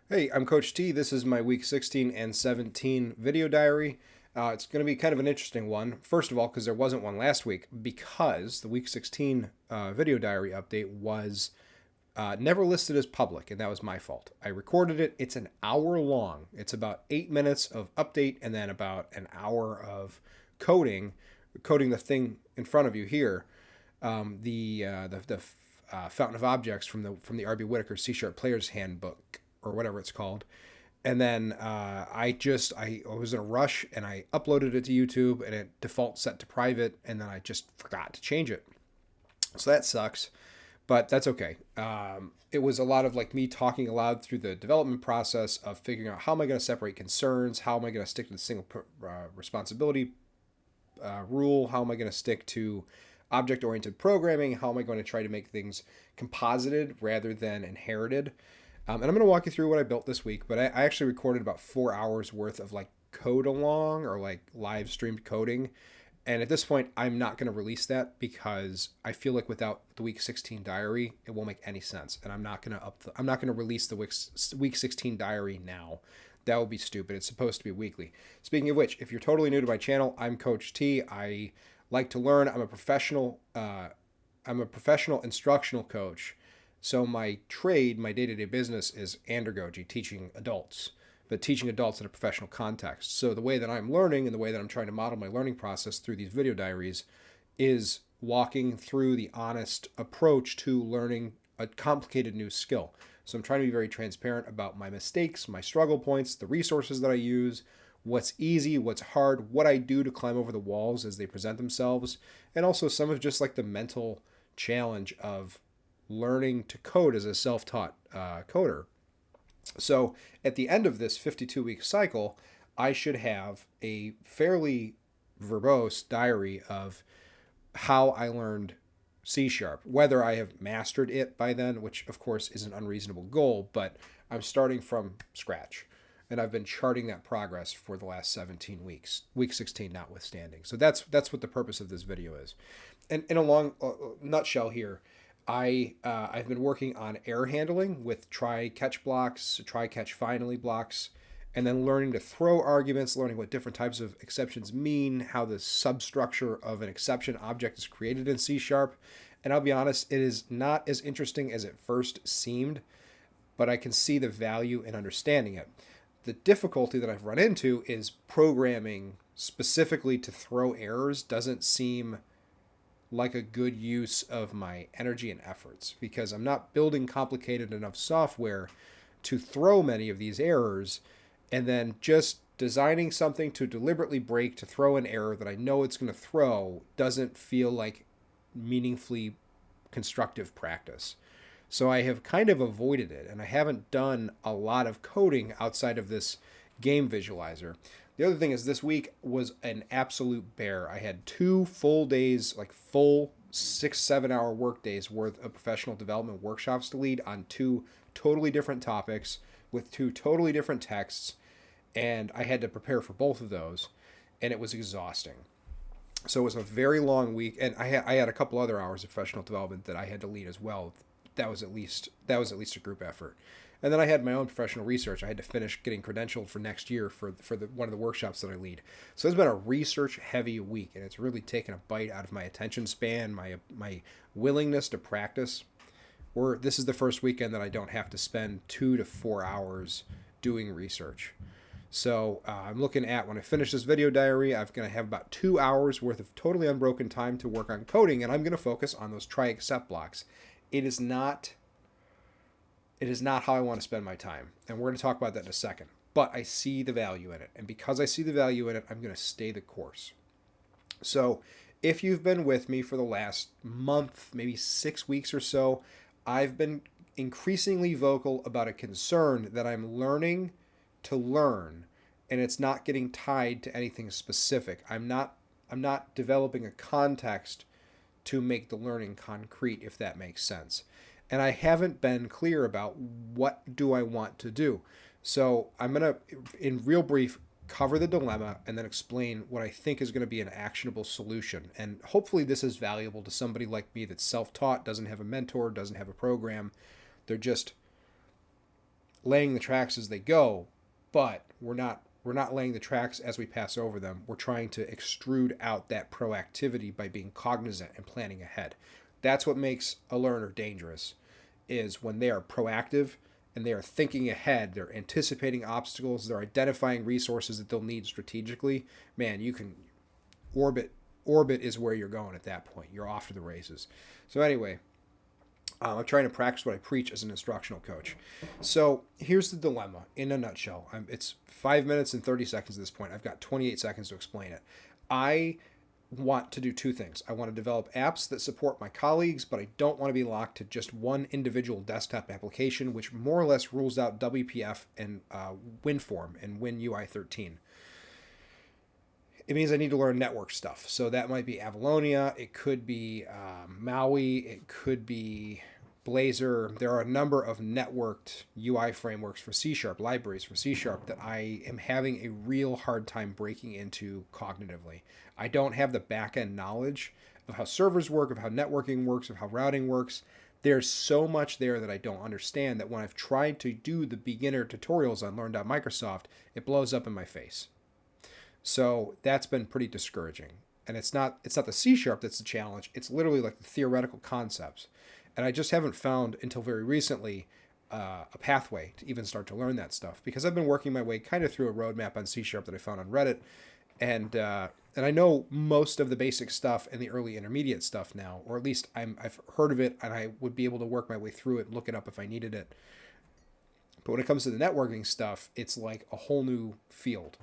Hey, I'm Coach T. This is my week 16 and 17 video diary. It's going to be kind of an interesting one. First of all, because there wasn't one last week, because the week 16 video diary update was never listed as public, and that was my fault. I recorded it. It's an hour long. It's about 8 minutes of update and then about an hour of coding, coding the thing in front of you here. The Fountain of Objects from the R.B. Whitaker C Sharp Player's Handbook or whatever it's called. And then I was in a rush and I uploaded it to YouTube and it default set to private, and then I just forgot to change it. So that sucks, but that's okay. It was a lot of like me talking aloud through the development process of figuring out how am I going to separate concerns, how am I going to stick to the single responsibility rule, how am I going to stick to object oriented programming, how am I going to try to make things composited rather than inherited. And I'm going to walk you through what I built this week, but I actually recorded about 4 hours worth of like code along or like live streamed coding. And at this point, I'm not going to release that because I feel like without the week 16 diary, it won't make any sense. And I'm not going to release the week 16 diary now. That would be stupid. It's supposed to be weekly. Speaking of which, if you're totally new to my channel, I'm Coach T. I like to learn. I'm a professional. I'm a professional instructional coach. So my trade, my day-to-day business is andragogy, teaching adults, but teaching adults in a professional context. So the way that I'm learning and the way that I'm trying to model my learning process through these video diaries is walking through the honest approach to learning a complicated new skill. So I'm trying to be very transparent about my mistakes, my struggle points, the resources that I use, what's easy, what's hard, what I do to climb over the walls as they present themselves, and also some of just like the mental challenge of learning to code as a self-taught coder. So at the end of this 52-week cycle, I should have a fairly verbose diary of how I learned C sharp, whether I have mastered it by then, which of course is an unreasonable goal, but I'm starting from scratch. And I've been charting that progress for the last 17 weeks, week 16 notwithstanding. So that's what the purpose of this video is. And in a long nutshell here, I've been working on error handling with try catch blocks, try catch finally blocks, and then learning to throw arguments, learning what different types of exceptions mean, how the substructure of an exception object is created in C sharp. And I'll be honest, it is not as interesting as it first seemed, but I can see the value in understanding it. The difficulty that I've run into is programming specifically to throw errors doesn't seem like a good use of my energy and efforts because I'm not building complicated enough software to throw many of these errors, and then just designing something to deliberately break to throw an error that I know it's going to throw doesn't feel like meaningfully constructive practice. So I have kind of avoided it, and I haven't done a lot of coding outside of this game visualizer. The other thing is this week was an absolute bear. I had 2 full days, like full 6, 7 hour work days worth of professional development workshops to lead on two totally different topics with two totally different texts. And I had to prepare for both of those, and it was exhausting. So it was a very long week, and I had a couple other hours of professional development that I had to lead as well. That was at least a group effort. And then I had my own professional research. I had to finish getting credentialed for next year for one of the workshops that I lead. So it's been a research heavy week, and it's really taken a bite out of my attention span, my willingness to practice. This is the first weekend that I don't have to spend 2 to 4 hours doing research. So I'm looking at when I finish this video diary, I'm going to have about 2 hours worth of totally unbroken time to work on coding, and I'm going to focus on those try except blocks. It is not how I want to spend my time, and we're going to talk about that in a second. But I see the value in it, and because I see the value in it, I'm going to stay the course. So if you've been with me for the last month, maybe 6 weeks or so, I've been increasingly vocal about a concern that I'm learning to learn, and it's not getting tied to anything specific. I'm not developing a context to make the learning concrete, if that makes sense. And I haven't been clear about what do I want to do. So I'm going to, in real brief, cover the dilemma and then explain what I think is going to be an actionable solution. And hopefully this is valuable to somebody like me that's self-taught, doesn't have a mentor, doesn't have a program. They're just laying the tracks as they go, but we're not laying the tracks as we pass over them. We're trying to extrude out that proactivity by being cognizant and planning ahead. That's what makes a learner dangerous, is when they are proactive and they are thinking ahead, they're anticipating obstacles, they're identifying resources that they'll need strategically. Man, you can orbit is where you're going at that point. You're off to the races. So anyway, I'm trying to practice what I preach as an instructional coach. So here's the dilemma in a nutshell. It's 5 minutes and 30 seconds at this point. I've got 28 seconds to explain it. I want to do two things. I want to develop apps that support my colleagues, but I don't want to be locked to just one individual desktop application, which more or less rules out WPF and WinForm and WinUI 13. It means I need to learn network stuff. So that might be Avalonia. It could be Maui. It could be Blazor. There are a number of networked UI frameworks for C#, libraries for C# that I am having a real hard time breaking into cognitively. I don't have the back-end knowledge of how servers work, of how networking works, of how routing works. There's so much there that I don't understand that when I've tried to do the beginner tutorials on Learn.Microsoft, it blows up in my face. So that's been pretty discouraging. And it's not the C# that's the challenge. It's literally like the theoretical concepts. And I just haven't found until very recently a pathway to even start to learn that stuff, because I've been working my way kind of through a roadmap on C# that I found on Reddit. And I know most of the basic stuff and the early intermediate stuff now, or at least I've heard of it and I would be able to work my way through it and look it up if I needed it. But when it comes to the networking stuff, it's like a whole new field.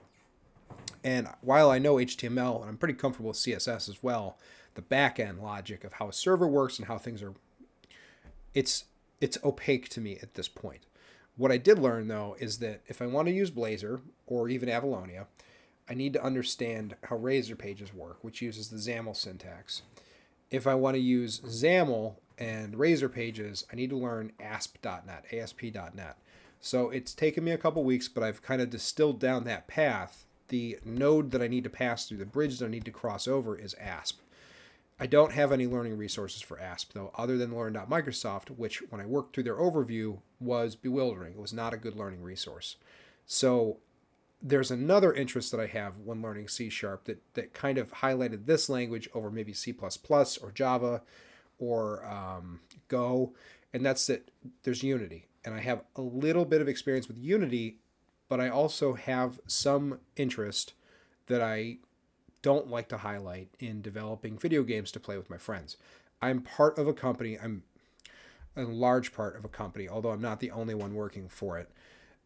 And while I know HTML and I'm pretty comfortable with CSS as well, the back end logic of how a server works and how things are, it's opaque to me at this point. What I did learn though is that if I want to use Blazor or even Avalonia, I need to understand how Razor pages work, which uses the XAML syntax. If I want to use XAML and Razor pages, I need to learn ASP.NET. So it's taken me a couple weeks, but I've kind of distilled down that path. The node that I need to pass through, the bridge that I need to cross over, is ASP. I don't have any learning resources for ASP, though, other than Learn.Microsoft, which, when I worked through their overview, was bewildering. It was not a good learning resource. So there's another interest that I have when learning C# that kind of highlighted this language over maybe C++ or Java or Go, and that's that there's Unity. And I have a little bit of experience with Unity, but I also have some interest that I don't like to highlight in developing video games to play with my friends. I'm part of a company. I'm a large part of a company, although I'm not the only one working for it,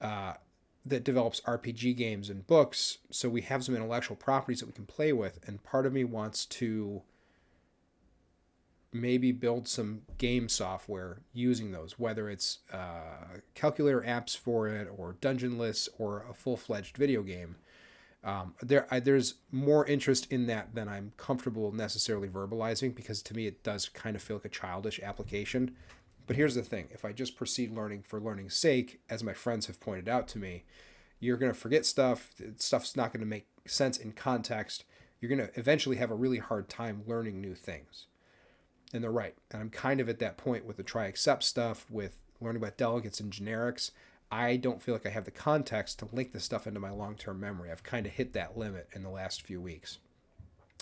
that develops RPG games and books. So we have some intellectual properties that we can play with. And part of me wants to maybe build some game software using those, whether it's calculator apps for it or dungeon lists or a full-fledged video game. There's more interest in that than I'm comfortable necessarily verbalizing, because to me it does kind of feel like a childish application. But here's the thing. If I just proceed learning for learning's sake, as my friends have pointed out to me, you're going to forget stuff. Stuff's not going to make sense in context. You're going to eventually have a really hard time learning new things. And they're right. And I'm kind of at that point with the try-except stuff, with learning about delegates and generics. I don't feel like I have the context to link this stuff into my long-term memory. I've kind of hit that limit in the last few weeks.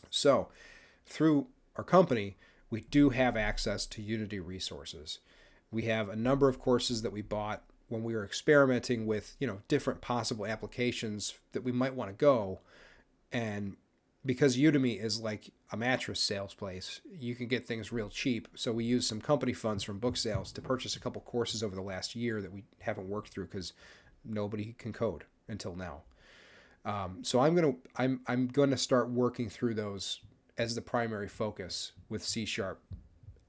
So through our company, we do have access to Unity resources. We have a number of courses that we bought when we were experimenting with, different possible applications that we might want to go. And because Udemy is like a mattress sales place, you can get things real cheap. So we used some company funds from book sales to purchase a couple courses over the last year that we haven't worked through because nobody can code until now. So I'm gonna start working through those as the primary focus with C#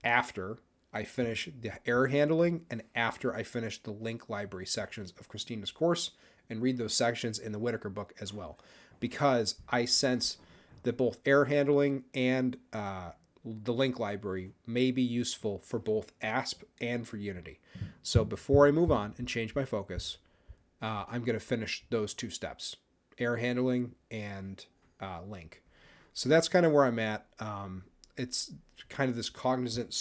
after I finish the error handling and after I finish the link library sections of Christina's course and read those sections in the Whitaker book as well, because I sense that both error handling and the link library may be useful for both ASP and for Unity. So before I move on and change my focus, I'm going to finish those two steps, error handling and link. So that's kind of where I'm at. It's kind of this cognizant,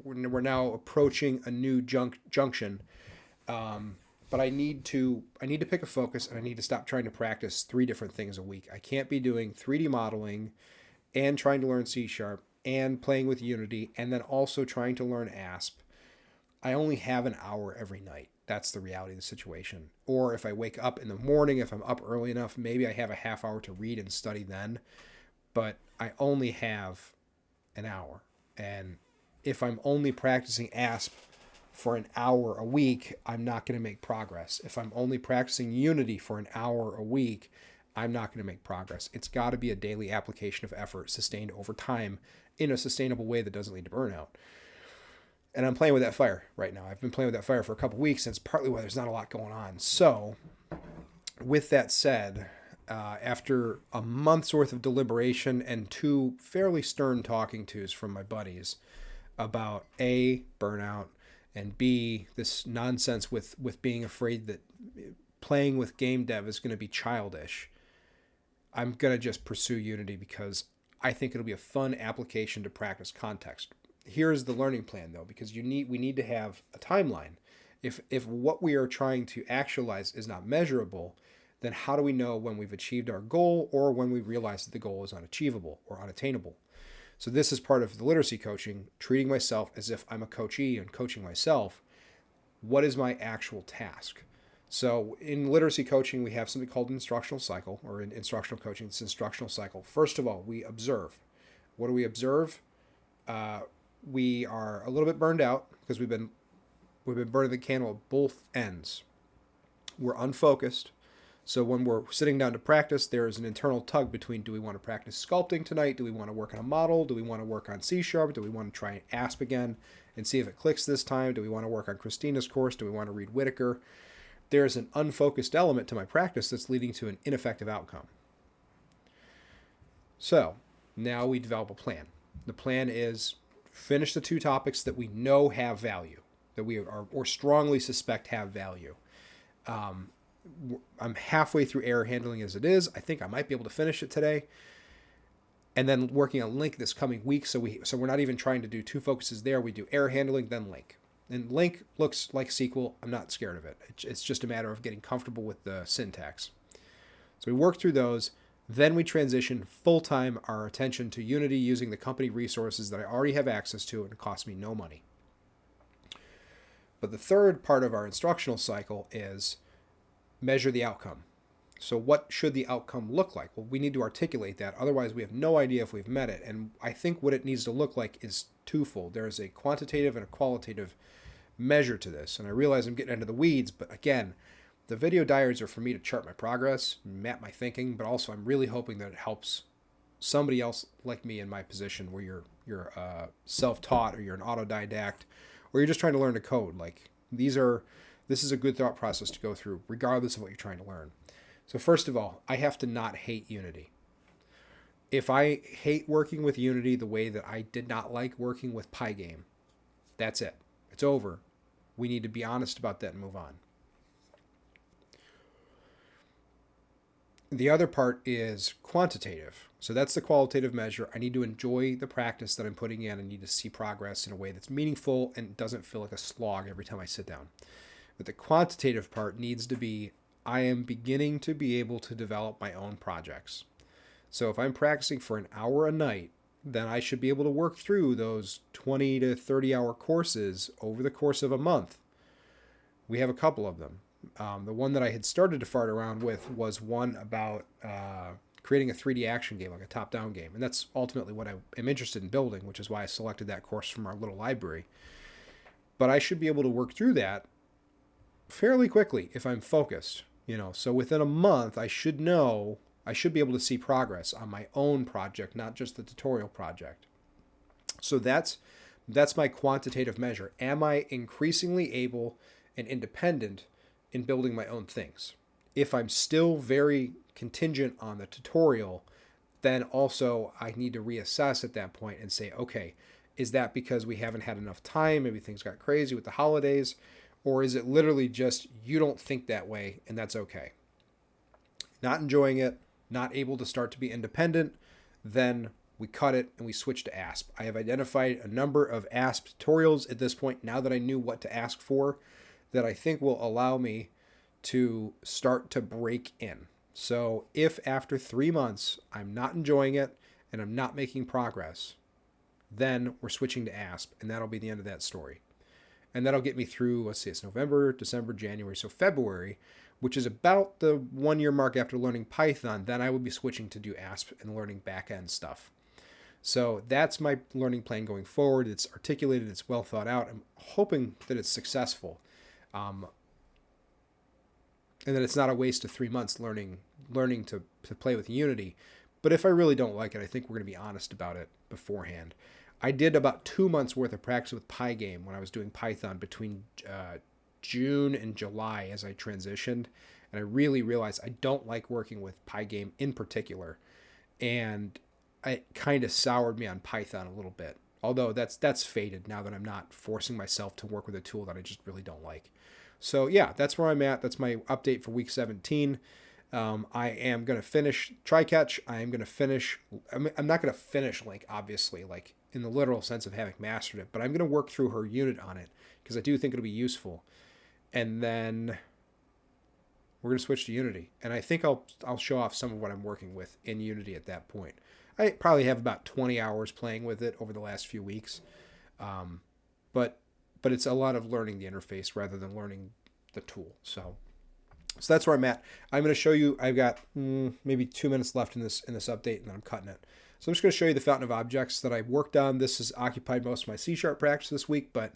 we're now approaching a new junction. but I need to pick a focus, and I need to stop trying to practice 3 different things a week. I can't be doing 3D modeling and trying to learn C Sharp and playing with Unity and then also trying to learn ASP. I only have an hour every night. That's the reality of the situation. Or if I wake up in the morning, if I'm up early enough, maybe I have a half hour to read and study then. But I only have an hour. And if I'm only practicing ASP for an hour a week, I'm not going to make progress. If I'm only practicing Unity for an hour a week, I'm not going to make progress. It's got to be a daily application of effort sustained over time in a sustainable way that doesn't lead to burnout. And I'm playing with that fire right now. I've been playing with that fire for a couple weeks, and it's partly why there's not a lot going on. So, with that said, after a month's worth of deliberation and 2 fairly stern talking tos from my buddies about A, burnout, and B, this nonsense with being afraid that playing with game dev is going to be childish, I'm going to just pursue Unity because I think it'll be a fun application to practice context. Here's the learning plan, though, because we need to have a timeline. If what we are trying to actualize is not measurable, then how do we know when we've achieved our goal or when we realize that the goal is unachievable or unattainable? So this is part of the literacy coaching, treating myself as if I'm a coachee and coaching myself. What is my actual task? So in literacy coaching, we have something called an instructional cycle, or in instructional coaching, it's instructional cycle. First of all, we observe. What do we observe? We are a little bit burned out because we've been burning the candle at both ends. We're unfocused. So when we're sitting down to practice, there is an internal tug between, do we want to practice sculpting tonight? Do we want to work on a model? Do we want to work on C Sharp? Do we want to try ASP again and see if it clicks this time? Do we want to work on Christina's course? Do we want to read Whitaker? There's an unfocused element to my practice that's leading to an ineffective outcome. So now we develop a plan. The plan is finish the 2 topics that we know have value, that we are or strongly suspect have value. I'm halfway through error handling as it is. I think I might be able to finish it today. And then working on Link this coming week. So we're not even trying to do 2 focuses there. We do error handling, then Link. And Link looks like SQL. I'm not scared of it. It's just a matter of getting comfortable with the syntax. So we work through those. Then we transition full-time our attention to Unity using the company resources that I already have access to, and it costs me no money. But the third part of our instructional cycle is measure the outcome. So what should the outcome look like? Well, we need to articulate that. Otherwise, we have no idea if we've met it. And I think what it needs to look like is twofold. There is a quantitative and a qualitative measure to this. And I realize I'm getting into the weeds, but again, the video diaries are for me to chart my progress, map my thinking, but also I'm really hoping that it helps somebody else like me in my position where you're self-taught or you're an autodidact or you're just trying to learn to code. Like this is a good thought process to go through regardless of what you're trying to learn. So first of all, I have to not hate Unity. If I hate working with Unity the way that I did not like working with Pygame, that's it. It's over. We need to be honest about that and move on. The other part is quantitative. So that's the qualitative measure. I need to enjoy the practice that I'm putting in. I need to see progress in a way that's meaningful and doesn't feel like a slog every time I sit down. But the quantitative part needs to be, I am beginning to be able to develop my own projects. So if I'm practicing for an hour a night, then I should be able to work through those 20 to 30 hour courses over the course of a month. We have a couple of them. The one that I had started to fart around with was one about creating a 3D action game, like a top-down game. And that's ultimately what I am interested in building, which is why I selected that course from our little library. But I should be able to work through that fairly quickly if I'm focused. So within a month, I should be able to see progress on my own project, not just the tutorial project. So that's my quantitative measure. Am I increasingly able and independent in building my own things? If I'm still very contingent on the tutorial, then also I need to reassess at that point and say, okay, is that because we haven't had enough time? Maybe things got crazy with the holidays, or is it literally just you don't think that way and that's okay? Not enjoying it, not able to start to be independent, then we cut it and we switch to ASP. I have identified a number of ASP tutorials at this point, now that I knew what to ask for, that I think will allow me to start to break in. So if after 3 months I'm not enjoying it and I'm not making progress, then we're switching to ASP, and that'll be the end of that story. And that'll get me through, let's see, it's November, December, January, so February, which is about the 1 year mark after learning Python. Then I would be switching to do ASP and learning back-end stuff. So that's my learning plan going forward. It's articulated, it's well thought out. I'm hoping that it's successful. And that it's not a waste of 3 months learning to play with Unity. But if I really don't like it, I think we're going to be honest about it beforehand. I did about 2 months worth of practice with Pygame when I was doing Python between June and July as I transitioned. And I really realized I don't like working with Pygame in particular. And it kind of soured me on Python a little bit. Although that's faded now that I'm not forcing myself to work with a tool that I just really don't like. So yeah, that's where I'm at. That's my update for week 17. I am going to finish try-catch. I am going to finish. I'm not going to finish Link, obviously, like in the literal sense of having mastered it, but I'm going to work through her unit on it because I do think it'll be useful. And then we're going to switch to Unity. And I think I'll show off some of what I'm working with in Unity at that point. I probably have about 20 hours playing with it over the last few weeks. But it's a lot of learning the interface rather than learning the tool. So that's where I'm at. I'm going to show you, I've got maybe 2 minutes left in this update, and then I'm cutting it. So I'm just going to show you the fountain of objects that I worked on. This has occupied most of my C# practice this week, but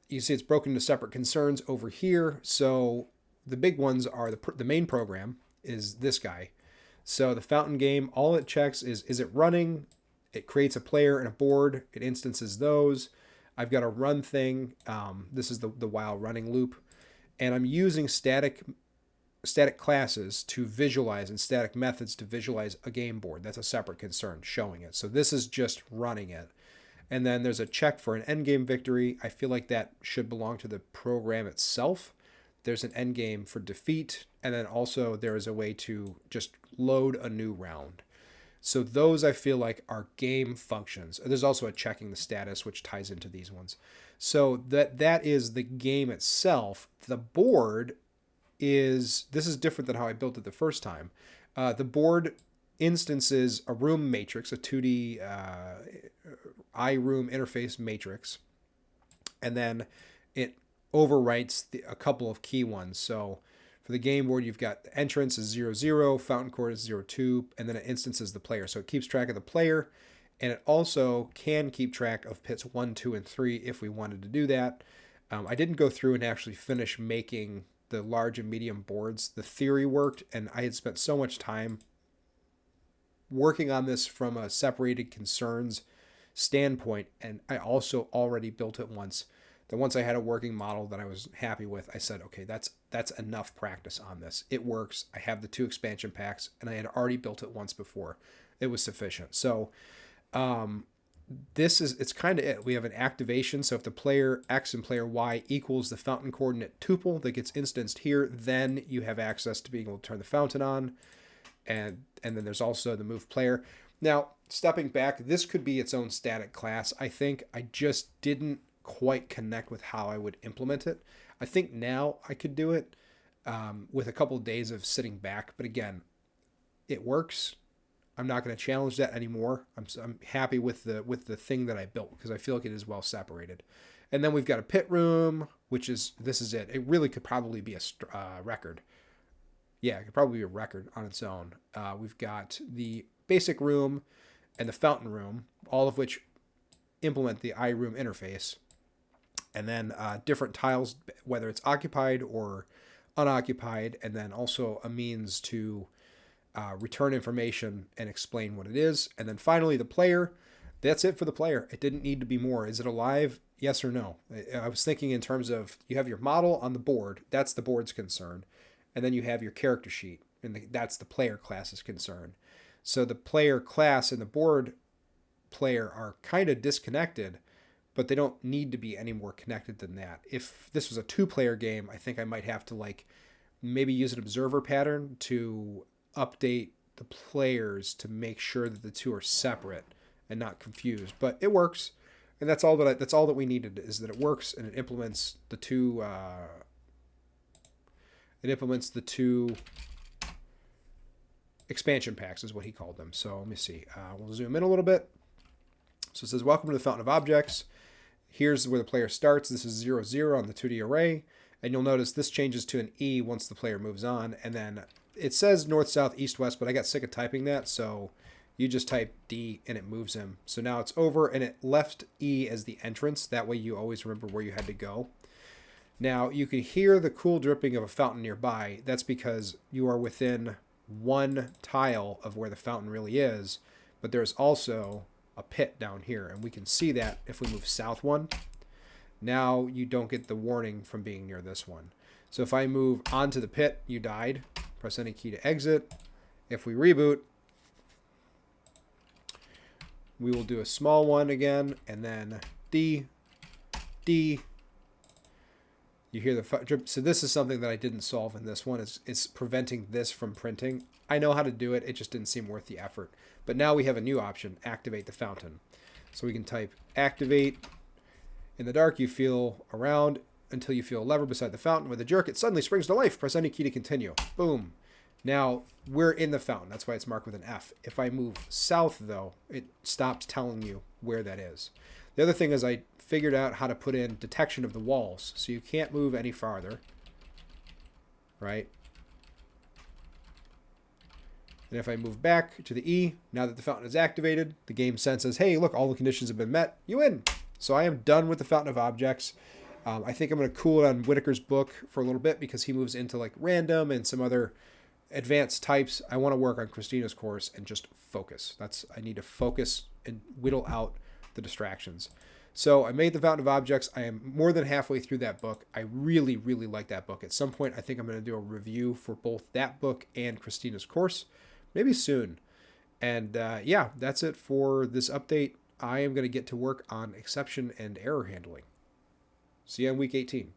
you see it's broken into separate concerns over here. So the big ones are the main program is this guy. So the fountain game, all it checks is it running? It creates a player and a board. It instances those. I've got a run thing. This is the while running loop. And I'm using static classes to visualize and static methods to visualize a game board. That's a separate concern, showing it. So this is just running it. And then there's a check for an endgame victory. I feel like that should belong to the program itself. There's an endgame for defeat. And then also there is a way to just load a new round. So those I feel like are game functions. There's also a checking the status, which ties into these ones. So that is the game itself. The board this is different than how I built it the first time. The board instances a room matrix, a 2D iRoom interface matrix, and then it overwrites a couple of key ones. So for the game board, you've got the entrance is 0, 0, fountain court is 0, 2, and then it instances the player. So it keeps track of the player, and it also can keep track of pits 1, 2, and 3 if we wanted to do that. I didn't go through and actually finish making the large and medium boards. The theory worked, and I had spent so much time working on this from a separated concerns standpoint, and I also already built it once. Then once I had a working model that I was happy with, I said, okay, that's enough practice on this. It works. I have the 2 expansion packs, and I had already built it once before. It was sufficient. So it's kind of it. We have an activation. So if the player X and player Y equals the fountain coordinate tuple that gets instanced here, then you have access to being able to turn the fountain on. And then there's also the move player. Now, stepping back, this could be its own static class. I think I just didn't quite connect with how I would implement it. I think now I could do it with a couple of days of sitting back. But again, it works. I'm not going to challenge that anymore. I'm happy with the thing that I built because I feel like it is well separated. And then we've got a pit room, this is it. It really could probably be a record. Yeah, it could probably be a record on its own. We've got the basic room and the fountain room, all of which implement the iRoom interface. And then different tiles, whether it's occupied or unoccupied, and then also a means to return information and explain what it is. And then finally, the player. That's it for the player. It didn't need to be more. Is it alive? Yes or no? I was thinking in terms of you have your model on the board. That's the board's concern. And then you have your character sheet, and that's the player class's concern. So the player class and the board player are kind of disconnected, but they don't need to be any more connected than that. If this was a 2-player game, I think I might have to maybe use an observer pattern to update the players to make sure that the 2 are separate and not confused. But it works, and that's all that we needed, is that it works and it implements the 2 It implements the 2 expansion packs is what he called them. So let me see. We'll zoom in a little bit. So it says, welcome to the Fountain of Objects. Here's where the player starts. This is 0, 0 on the 2D array. And you'll notice this changes to an E once the player moves on. And then it says north, south, east, west, but I got sick of typing that. So you just type D and it moves him. So now it's over and it left E as the entrance. That way you always remember where you had to go. Now you can hear the cool dripping of a fountain nearby. That's because you are within 1 tile of where the fountain really is. But there's also a pit down here. And we can see that if we move south 1. Now you don't get the warning from being near this one. So if I move onto the pit, you died. Press any key to exit. If we reboot, we will do a small one again, and then D, D. You hear the drip. So this is something that I didn't solve in this one. It's preventing this from printing. I know how to do it. It just didn't seem worth the effort. But now we have a new option, activate the fountain. So we can type activate. In the dark, you feel around until you feel a lever beside the fountain. With a jerk, it suddenly springs to life. Press any key to continue. Boom. Now, we're in the fountain. That's why it's marked with an F. If I move south, though, it stops telling you where that is. The other thing is I figured out how to put in detection of the walls. So you can't move any farther. Right? And if I move back to the E, now that the fountain is activated, the game senses, hey, look, all the conditions have been met. You win. So I am done with the Fountain of Objects. I think I'm going to cool it on Whitaker's book for a little bit because he moves into like random and some other advanced types. I want to work on Christina's course and just focus. I need to focus and whittle out the distractions. So I made the Fountain of Objects. I am more than halfway through that book. I really, really like that book. At some point, I think I'm going to do a review for both that book and Christina's course, maybe soon. And yeah, that's it for this update. I am going to get to work on exception and error handling. See you on week 18.